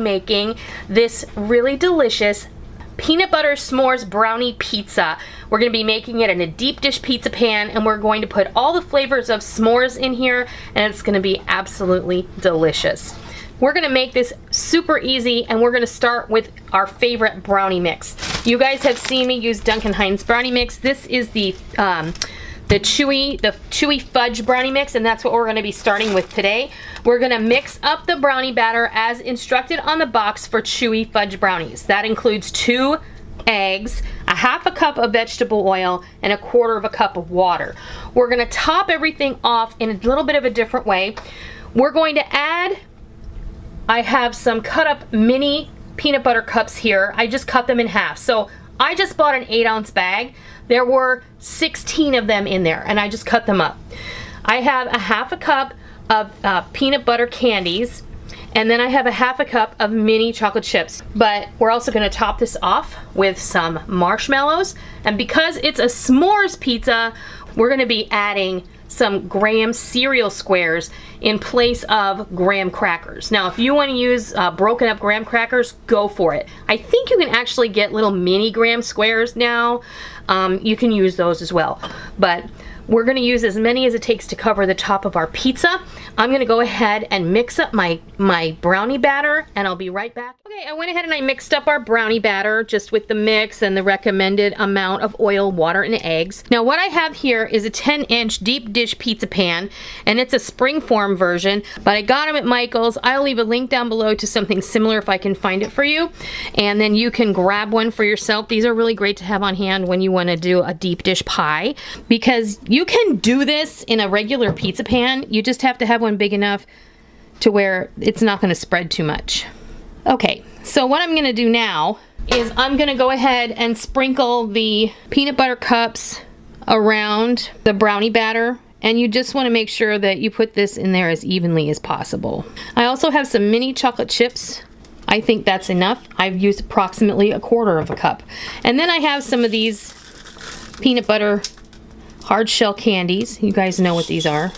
making this really delicious peanut butter s'mores brownie pizza. We're going to be making it in a deep dish pizza pan, and we're going to put all the flavors of s'mores in here, and it's going to be absolutely delicious. We're going to make this super easy, and we're going to start with our favorite brownie mix. You guys have seen me use Duncan Hines brownie mix. This is the chewy fudge brownie mix, and that's what we're going to be starting with today. We're going to mix up the brownie batter as instructed on the box for chewy fudge brownies. That includes 2 eggs, a half a cup of vegetable oil, and a quarter of a cup of water. We're going to top everything off in a little bit of a different way. We're going to add, I have some cut up mini peanut butter cups here. I just cut them in half. So I just bought an 8-ounce bag. There were 16 of them in there, and I just cut them up. I have a half a cup of peanut butter candies, and then I have a half a cup of mini chocolate chips. But we're also going to top this off with some marshmallows, and because it's a s'mores pizza, we're going to be adding some graham cereal squares in place of graham crackers. Now, if you want to use broken up graham crackers, go for it. I think you can actually get little mini graham squares now. You can use those as well. But we're going to use as many as it takes to cover the top of our pizza. I'm going to go ahead and mix up my brownie batter, and I'll be right back. Okay, I went ahead and I mixed up our brownie batter just with the mix and the recommended amount of oil, water, and eggs. Now what I have here is a 10-inch deep dish pizza pan, and it's a springform version, but I got them at Michael's. I'll leave a link down below to something similar if I can find it for you, and then you can grab one for yourself. These are really great to have on hand when you want to do a deep dish pie, because you can do this in a regular pizza pan. You just have to have one big enough to where it's not going to spread too much. Okay, so what I'm going to do now is I'm going to go ahead and sprinkle the peanut butter cups around the brownie batter, and you just want to make sure that you put this in there as evenly as possible. I also have some mini chocolate chips. I think that's enough. I've used approximately a quarter of a cup. And then I have some of these peanut butter hard shell candies. You guys know what these are.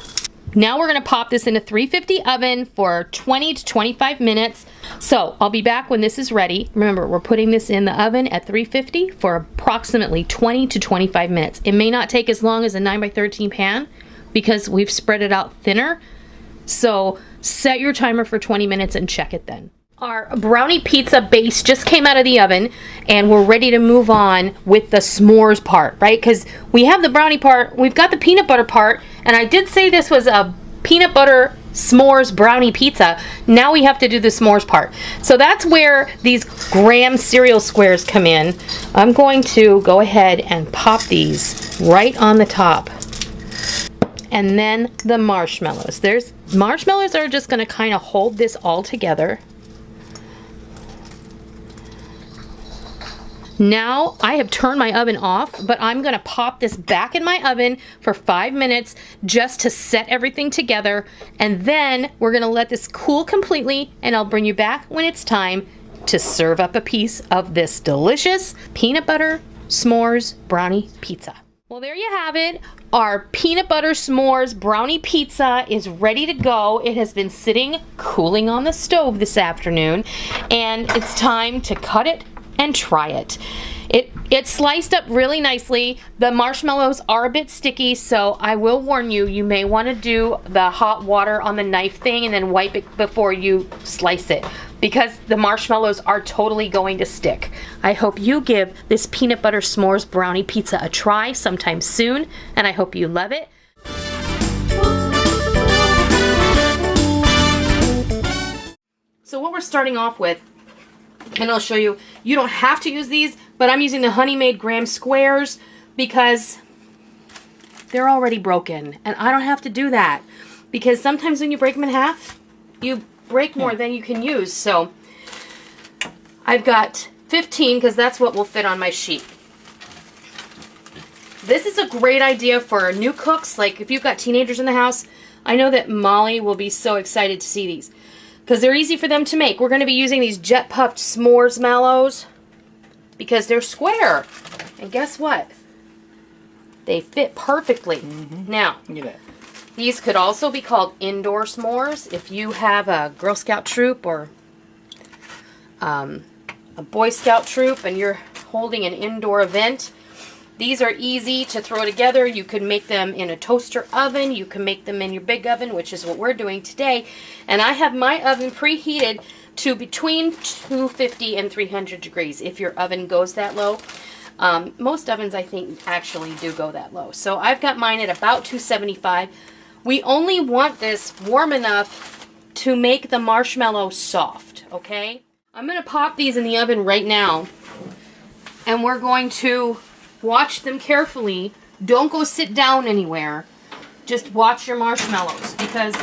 Now we're going to pop this in a 350 oven for 20 to 25 minutes. So I'll be back when this is ready. Remember, we're putting this in the oven at 350 for approximately 20 to 25 minutes. It may not take as long as a 9x13 pan because we've spread it out thinner. So set your timer for 20 minutes and check it then. Our brownie pizza base just came out of the oven, and we're ready to move on with the s'mores part, right? Because we have the brownie part, we've got the peanut butter part, and I did say this was a peanut butter s'mores brownie pizza. Now we have to do the s'mores part. So that's where these graham cereal squares come in. I'm going to go ahead and pop these right on the top. And then the marshmallows. Marshmallows are just going to kind of hold this all together. Now I have turned my oven off, but I'm going to pop this back in my oven for 5 minutes just to set everything together, and then we're going to let this cool completely, and I'll bring you back when it's time to serve up a piece of this delicious peanut butter s'mores brownie pizza. Well, there you have it. Our peanut butter s'mores brownie pizza is ready to go. It has been sitting cooling on the stove this afternoon, and it's time to cut it and try it. It's sliced up really nicely. The marshmallows are a bit sticky, so I will warn you, you may want to do the hot water on the knife thing and then wipe it before you slice it, because the marshmallows are totally going to stick. I hope you give this peanut butter s'mores brownie pizza a try sometime soon, and I hope you love it. So what we're starting off with, and I'll show you, you don't have to use these, but I'm using the Honey Made graham squares because they're already broken, and I don't have to do that, because sometimes when you break them in half, you break more than you can use. So I've got 15 because that's what will fit on my sheet. This is a great idea for new cooks, like if you've got teenagers in the house. I know that Molly will be so excited to see these, because they're easy for them to make. We're going to be using these jet puffed s'mores mallows because they're square. And guess what? They fit perfectly. Mm-hmm. Now, these could also be called indoor s'mores if you have a Girl Scout troop or a Boy Scout troop and you're holding an indoor event, these are easy to throw together. You can make them in a toaster oven. You can make them in your big oven, which is what we're doing today. And I have my oven preheated to between 250 and 300 degrees if your oven goes that low. Most ovens, I think, actually do go that low. So I've got mine at about 275. We only want this warm enough to make the marshmallow soft, okay? I'm going to pop these in the oven right now, and we're going to watch them carefully. Don't go sit down anywhere. Just watch your marshmallows, because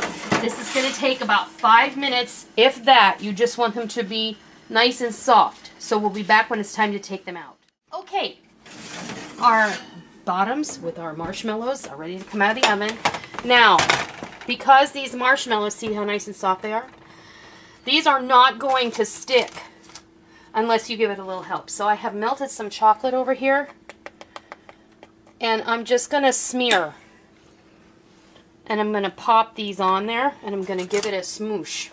this is going to take about 5 minutes, if that. You just want them to be nice and soft. So we'll be back when it's time to take them out. Okay, our bottoms with our marshmallows are ready to come out of the oven. Now, because these marshmallows, see how nice and soft they are? These are not going to stick unless you give it a little help. So I have melted some chocolate over here, and I'm just going to smear. And I'm going to pop these on there, and I'm going to give it a smoosh.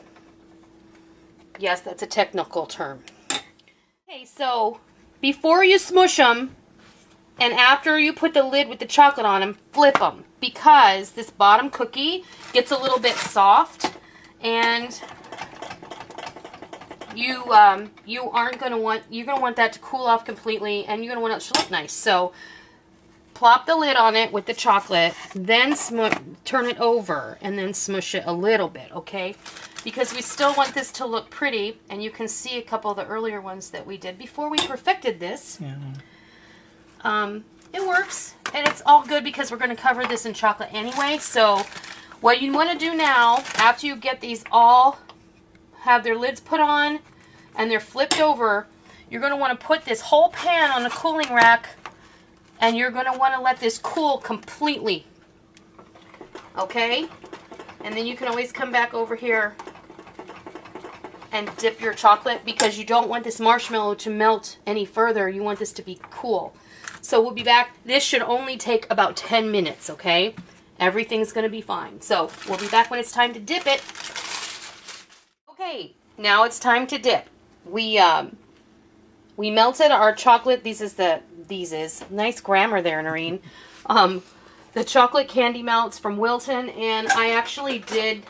Yes, that's a technical term. Okay, so before you smush them, and after you put the lid with the chocolate on them, flip them, because this bottom cookie gets a little bit soft, and you're going to want that to cool off completely, and you're going to want it to look nice. So plop the lid on it with the chocolate, then turn it over, and then smush it a little bit, okay? Because we still want this to look pretty, and you can see a couple of the earlier ones that we did before we perfected this. Yeah. It works, and it's all good because we're going to cover this in chocolate anyway. So what you want to do now, after you get these all, have their lids put on, and they're flipped over, you're going to want to put this whole pan on a cooling rack, and you're going to want to let this cool completely. Okay? And then you can always come back over here and dip your chocolate, because you don't want this marshmallow to melt any further. You want this to be cool. So we'll be back. This should only take about 10 minutes, okay? Everything's going to be fine. So we'll be back when it's time to dip it. Okay, now it's time to dip. We melted our chocolate. These is nice grammar there, Noreen. The chocolate candy melts from Wilton, and I actually did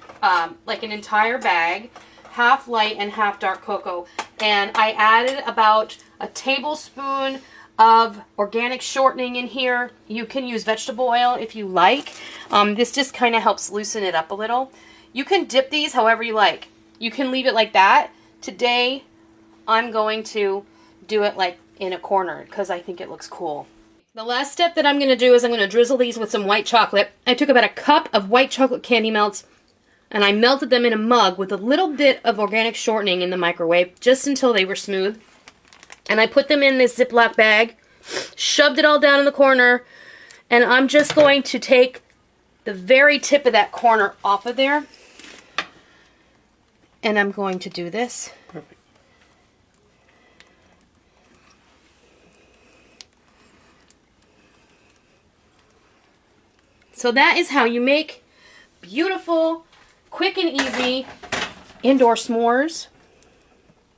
like an entire bag, half light and half dark cocoa, and I added about a tablespoon of organic shortening in here. You can use vegetable oil if you like. This just kind of helps loosen it up a little. You can dip these however you like. You can leave it like that. Today, I'm going to do it like in a corner because I think it looks cool. The last step that I'm going to do is I'm going to drizzle these with some white chocolate. I took about a cup of white chocolate candy melts, and I melted them in a mug with a little bit of organic shortening in the microwave, just until they were smooth. And I put them in this Ziploc bag, shoved it all down in the corner, and I'm just going to take the very tip of that corner off of there. And I'm going to do this. Perfect. So that is how you make beautiful, quick and easy indoor s'mores.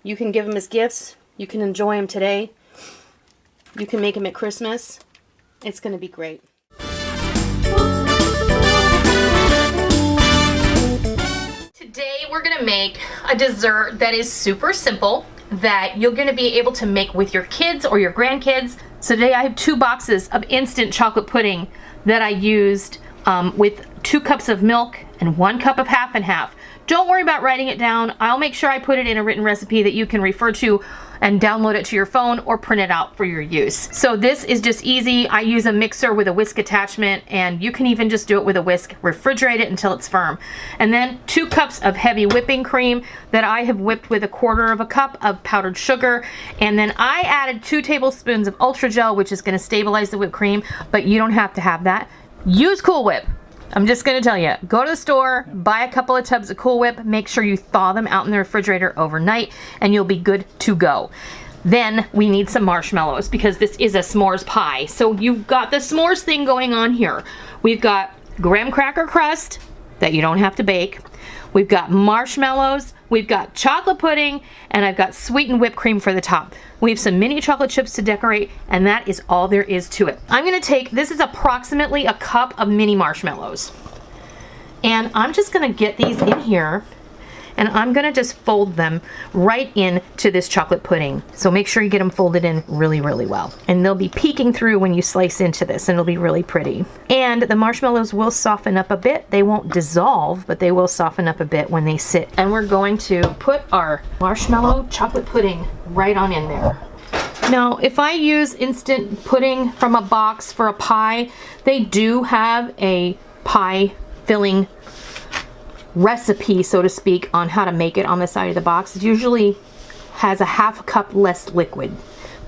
You can give them as gifts. You can enjoy them today. You can make them at Christmas. It's going to be great. Today we're going to make a dessert that is super simple, that you're going to be able to make with your kids or your grandkids. So today I have 2 boxes of instant chocolate pudding that I used with 2 cups of milk and 1 cup of half and half. Don't worry about writing it down. I'll make sure I put it in a written recipe that you can refer to and download it to your phone or print it out for your use. So this is just easy. I use a mixer with a whisk attachment, and you can even just do it with a whisk. Refrigerate it until it's firm. And then 2 cups of heavy whipping cream that I have whipped with 1/4 cup of powdered sugar. And then I added 2 tablespoons of Ultra Gel, which is going to stabilize the whipped cream, but you don't have to have that. Use Cool Whip. I'm just going to tell you, go to the store, buy a couple of tubs of Cool Whip, make sure you thaw them out in the refrigerator overnight, and you'll be good to go. Then we need some marshmallows, because this is a s'mores pie. So you've got the s'mores thing going on here. We've got graham cracker crust that you don't have to bake. we've got marshmallows, we've got chocolate pudding, and I've got sweetened whipped cream for the top. We have some mini chocolate chips to decorate, and that is all there is to it. I'm gonna take, this is approximately a cup of mini marshmallows. And I'm just gonna get these in here, and I'm gonna just fold them right into this chocolate pudding. So make sure you get them folded in really, really well. And they'll be peeking through when you slice into this, and it'll be really pretty. And the marshmallows will soften up a bit. They won't dissolve, but they will soften up a bit when they sit. And we're going to put our marshmallow chocolate pudding right on in there. Now, if I use instant pudding from a box for a pie, they do have a pie filling recipe, so to speak, on how to make it on the side of the box. It usually has a half cup less liquid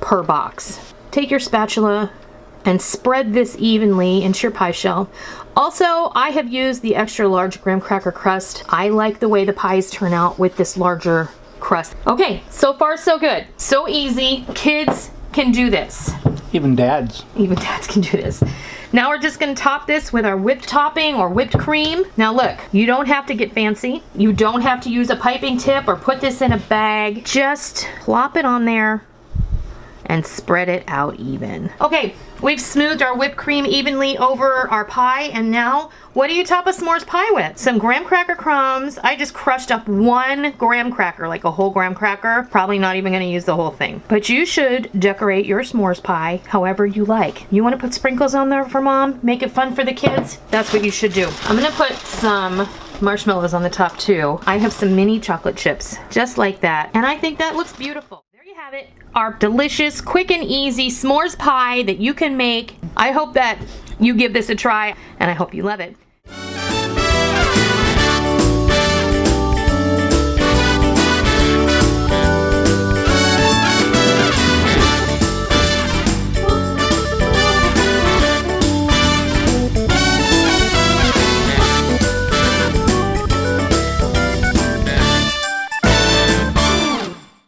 per box. Take your spatula and spread this evenly into your pie shell. Also, I have used the extra large graham cracker crust. I like the way the pies turn out with this larger crust. Okay, so far so good. So easy. Kids can do this. Even dads. Even dads can do this. Now we're just gonna top this with our whipped topping or whipped cream. Now look, you don't have to get fancy. You don't have to use a piping tip or put this in a bag. Just plop it on there and spread it out even. Okay, we've smoothed our whipped cream evenly over our pie, and now what do you top a s'mores pie with? Some graham cracker crumbs. I just crushed up 1 graham cracker, like a whole graham cracker. Probably not even gonna use the whole thing. But you should decorate your s'mores pie however you like. You wanna put sprinkles on there for mom? Make it fun for the kids? That's what you should do. I'm gonna put some marshmallows on the top too. I have some mini chocolate chips, just like that. And I think that looks beautiful. Have it, our delicious, quick and easy s'mores pie that you can make. I hope that you give this a try, and I hope you love it.